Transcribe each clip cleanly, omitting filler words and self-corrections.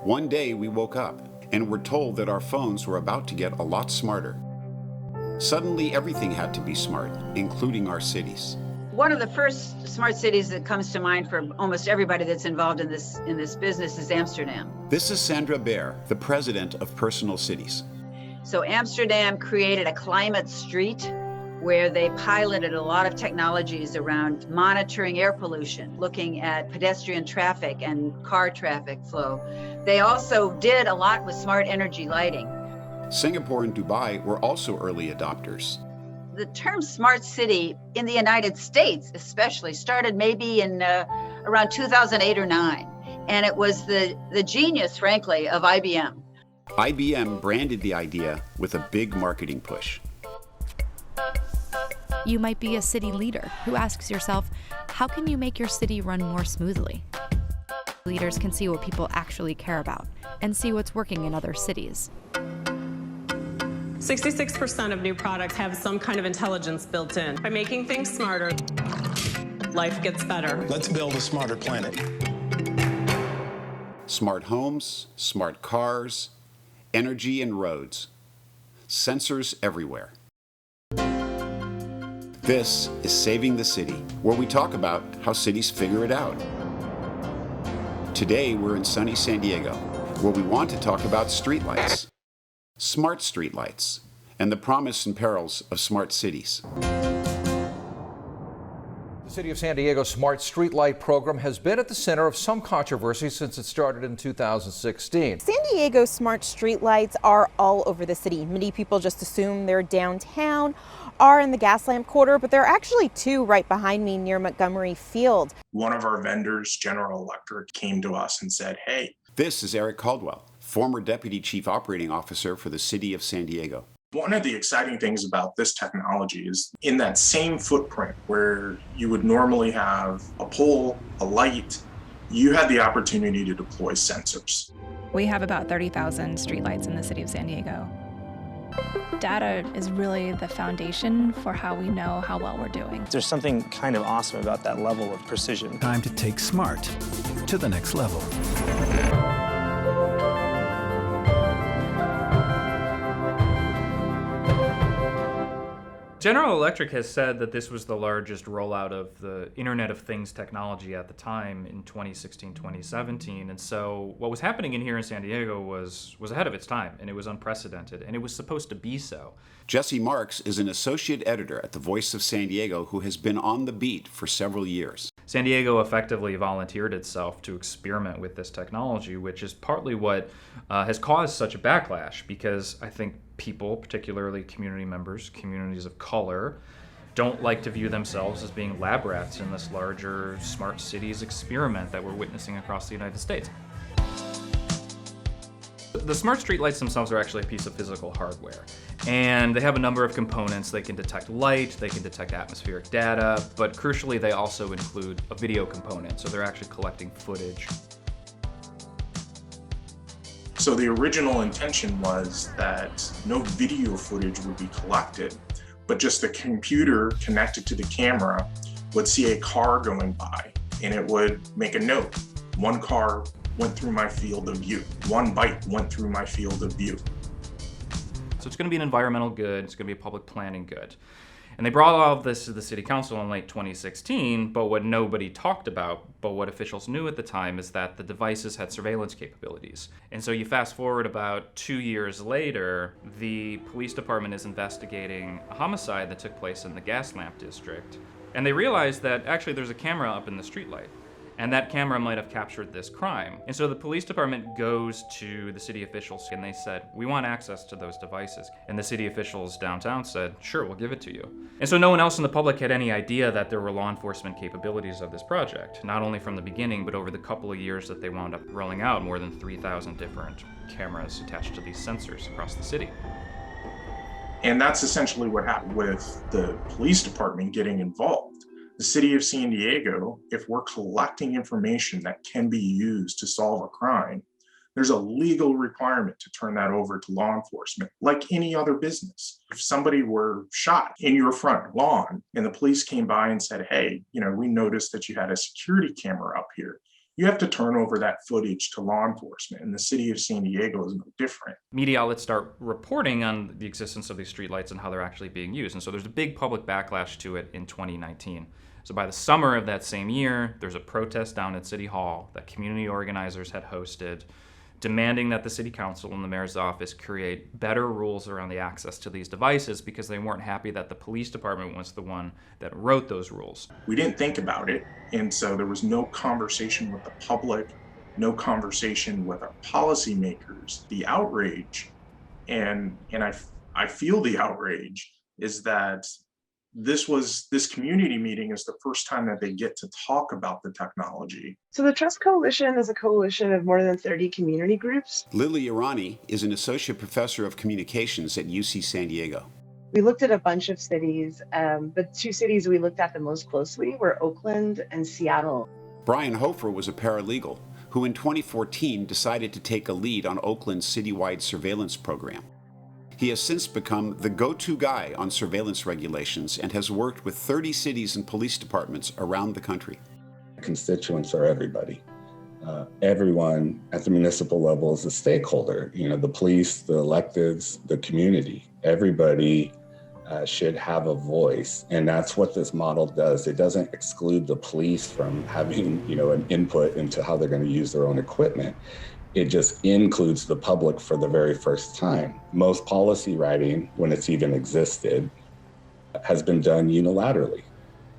One day we woke up and were told that our phones were about to get a lot smarter. Suddenly everything had to be smart, including our cities. One of the first smart cities that comes to mind for almost everybody that's involved in this business is Amsterdam. This is Sandra Baer, the president of Personal Cities. So Amsterdam created a climate street where they piloted a lot of technologies around monitoring air pollution, looking at pedestrian traffic and car traffic flow. They also did a lot with smart energy lighting. Singapore and Dubai were also early adopters. The term smart city in the United States especially started maybe in around 2008 or 9. And it was the genius, frankly, of IBM. IBM branded the idea with a big marketing push. You might be a city leader who asks yourself, how can you make your city run more smoothly? Leaders can see what people actually care about and see what's working in other cities. 66% of new products have some kind of intelligence built in. By making things smarter, life gets better. Let's build a smarter planet. Smart homes, smart cars, energy and roads, sensors everywhere. This is Saving the City, where we talk about how cities figure it out. Today we're in sunny San Diego, where we want to talk about streetlights, smart streetlights, and the promise and perils of smart cities. The City of San Diego's Smart Streetlight program has been at the center of some controversy since it started in 2016. San Diego's smart streetlights are all over the city. Many people just assume they're downtown, are in the Gaslamp Quarter, but there are actually two right behind me near Montgomery Field. One of our vendors, General Electric, came to us and said, hey. This is Eric Caldwell, former Deputy Chief Operating Officer for the City of San Diego. One of the exciting things about this technology is in that same footprint where you would normally have a pole, a light, you had the opportunity to deploy sensors. We have about 30,000 streetlights in the city of San Diego. Data is really the foundation for how we know how well we're doing. There's something kind of awesome about that level of precision. Time to take smart to the next level. General Electric has said that this was the largest rollout of the Internet of Things technology at the time in 2016, 2017. And so what was happening in here in San Diego was ahead of its time, and it was unprecedented, and it was supposed to be so. Jesse Marks is an associate editor at The Voice of San Diego who has been on the beat for several years. San Diego effectively volunteered itself to experiment with this technology, which is partly what has caused such a backlash, because I think people, particularly community members, communities of color, don't like to view themselves as being lab rats in this larger smart cities experiment that we're witnessing across the United States. The smart streetlights themselves are actually a piece of physical hardware, and they have a number of components. They can detect light, they can detect atmospheric data, but crucially they also include a video component, so they're actually collecting footage. So the original intention was that no video footage would be collected, but just the computer connected to the camera would see a car going by, and it would make a note. One car went through my field of view. One bike went through my field of view. So it's going to be an environmental good, it's going to be a public planning good. And they brought all of this to the city council in late 2016, but what nobody talked about, but what officials knew at the time, is that the devices had surveillance capabilities. And so you fast forward about 2 years later, the police department is investigating a homicide that took place in the Gaslamp district. And they realized that actually there's a camera up in the streetlight, and that camera might have captured this crime. And so the police department goes to the city officials and they said, we want access to those devices. And the city officials downtown said, sure, we'll give it to you. And so no one else in the public had any idea that there were law enforcement capabilities of this project, not only from the beginning, but over the couple of years that they wound up rolling out more than 3,000 different cameras attached to these sensors across the city. And that's essentially what happened with the police department getting involved. The city of San Diego, if we're collecting information that can be used to solve a crime, there's a legal requirement to turn that over to law enforcement, like any other business. If somebody were shot in your front lawn and the police came by and said, hey, we noticed that you had a security camera up here, you have to turn over that footage to law enforcement, and the city of San Diego is no different. Media outlets start reporting on the existence of these streetlights and how they're actually being used. And so there's a big public backlash to it in 2019. So by the summer of that same year, there's a protest down at City Hall that community organizers had hosted, demanding that the city council and the mayor's office create better rules around the access to these devices because they weren't happy that the police department was the one that wrote those rules. We didn't think about it, and so there was no conversation with the public, no conversation with our policymakers. The outrage, and I feel the outrage, is that this community meeting is the first time that they get to talk about the technology. So the Trust Coalition is a coalition of more than 30 community groups. Lily Irani is an associate professor of communications at UC San Diego. We looked at a bunch of cities. The two cities we looked at the most closely were Oakland and Seattle. Brian Hofer was a paralegal who in 2014 decided to take a lead on Oakland's citywide surveillance program. He has since become the go-to guy on surveillance regulations and has worked with 30 cities and police departments around the country. Constituents are everybody. Everyone at the municipal level is a stakeholder. You know, the police, the electeds, the community. Everybody should have a voice, and that's what this model does. It doesn't exclude the police from having, an input into how they're going to use their own equipment. It just includes the public for the very first time. Most policy writing, when it's even existed, has been done unilaterally.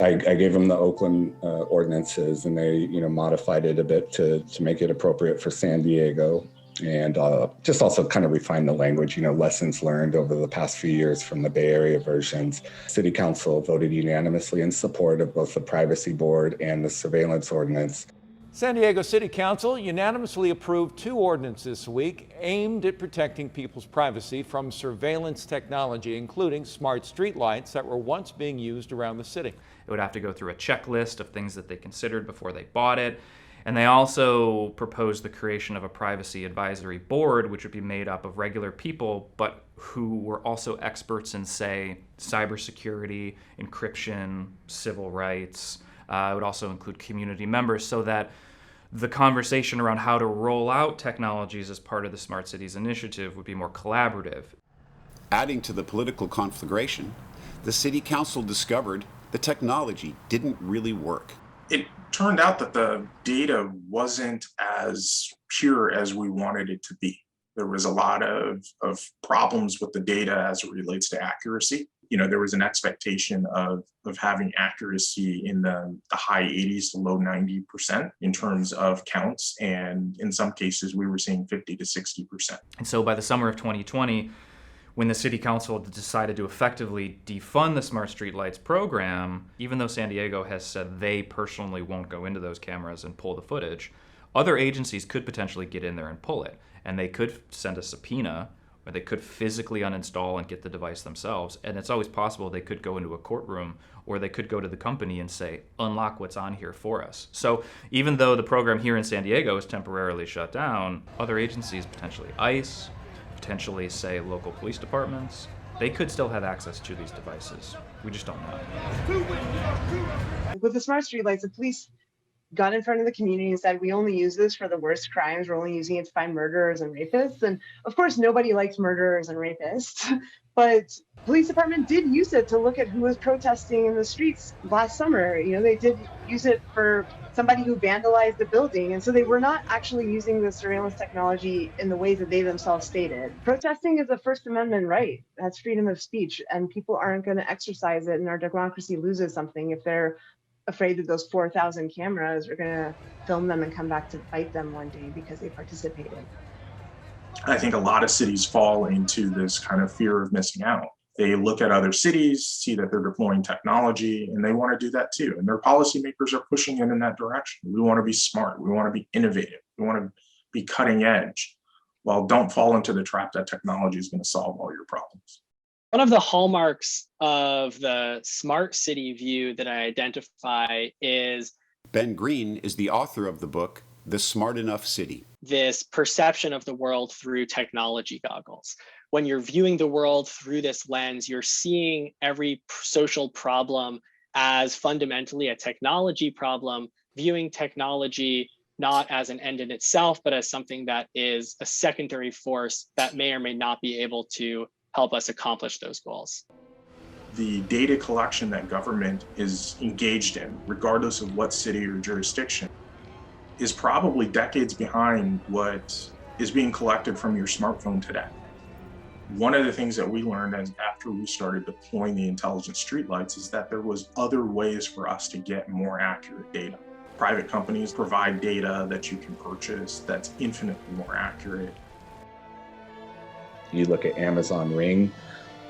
I gave them the Oakland ordinances, and they, modified it a bit to make it appropriate for San Diego, and just also kind of refine the language, lessons learned over the past few years from the Bay Area versions. City Council voted unanimously in support of both the Privacy Board and the surveillance ordinance. San Diego City Council unanimously approved 2 ordinances this week aimed at protecting people's privacy from surveillance technology, including smart streetlights that were once being used around the city. It would have to go through a checklist of things that they considered before they bought it. And they also proposed the creation of a privacy advisory board, which would be made up of regular people, but who were also experts in, say, cybersecurity, encryption, civil rights. It would also include community members so that the conversation around how to roll out technologies as part of the Smart Cities initiative would be more collaborative. Adding to the political conflagration, the city council discovered the technology didn't really work. It turned out that the data wasn't as pure as we wanted it to be. There was a lot of problems with the data as it relates to accuracy. There was an expectation of having accuracy in the high 80s to low 90% in terms of counts. And in some cases, we were seeing 50 to 60%. And so by the summer of 2020, when the city council decided to effectively defund the Smart Streetlights program, even though San Diego has said they personally won't go into those cameras and pull the footage, other agencies could potentially get in there and pull it. And they could send a subpoena, or they could physically uninstall and get the device themselves. And it's always possible they could go into a courtroom, or they could go to the company and say, unlock what's on here for us. So even though the program here in San Diego is temporarily shut down, other agencies, potentially ICE, potentially, say, local police departments, they could still have access to these devices. We just don't know. With the smart streetlights, the police got in front of the community and said, we only use this for the worst crimes. We're only using it to find murderers and rapists. And of course, nobody likes murderers and rapists, but police department did use it to look at who was protesting in the streets last summer. They did use it for somebody who vandalized the building. And so they were not actually using the surveillance technology in the ways that they themselves stated. Protesting is a First Amendment right. That's freedom of speech. And people aren't going to exercise it, and our democracy loses something if they're afraid that those 4,000 cameras are going to film them and come back to bite them one day because they participated. I think a lot of cities fall into this kind of fear of missing out. They look at other cities, see that they're deploying technology, and they want to do that too. And their policymakers are pushing in that direction. We want to be smart. We want to be innovative. We want to be cutting edge. Well, don't fall into the trap that technology is going to solve all your problems. One of the hallmarks of the smart city view that I identify is Ben Green is the author of the book, The Smart Enough City. This perception of the world through technology goggles. When you're viewing the world through this lens, you're seeing every social problem as fundamentally a technology problem, viewing technology not as an end in itself, but as something that is a secondary force that may or may not be able to help us accomplish those goals. The data collection that government is engaged in, regardless of what city or jurisdiction, is probably decades behind what is being collected from your smartphone today. One of the things that we learned after we started deploying the intelligent streetlights is that there was other ways for us to get more accurate data. Private companies provide data that you can purchase that's infinitely more accurate. You look at Amazon Ring,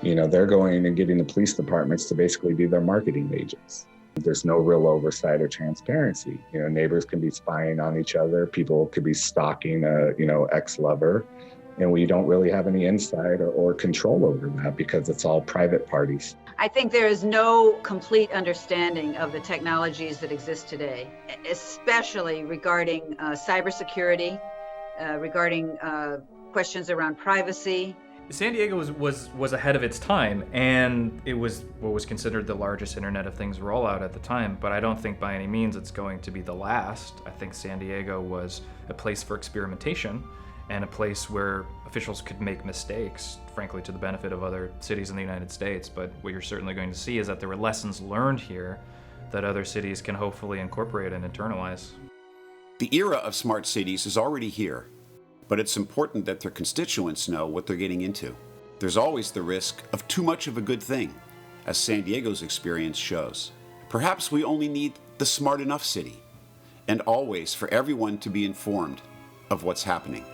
they're going and getting the police departments to basically be their marketing agents. There's no real oversight or transparency. Neighbors can be spying on each other. People could be stalking ex-lover. And we don't really have any insight or control over that because it's all private parties. I think there is no complete understanding of the technologies that exist today, especially regarding cybersecurity, regarding questions around privacy. San Diego was ahead of its time, and it was what was considered the largest Internet of Things rollout at the time, but I don't think by any means it's going to be the last. I think San Diego was a place for experimentation and a place where officials could make mistakes, frankly, to the benefit of other cities in the United States. But what you're certainly going to see is that there were lessons learned here that other cities can hopefully incorporate and internalize. The era of smart cities is already here, but it's important that their constituents know what they're getting into. There's always the risk of too much of a good thing, as San Diego's experience shows. Perhaps we only need the smart enough city, and always for everyone to be informed of what's happening.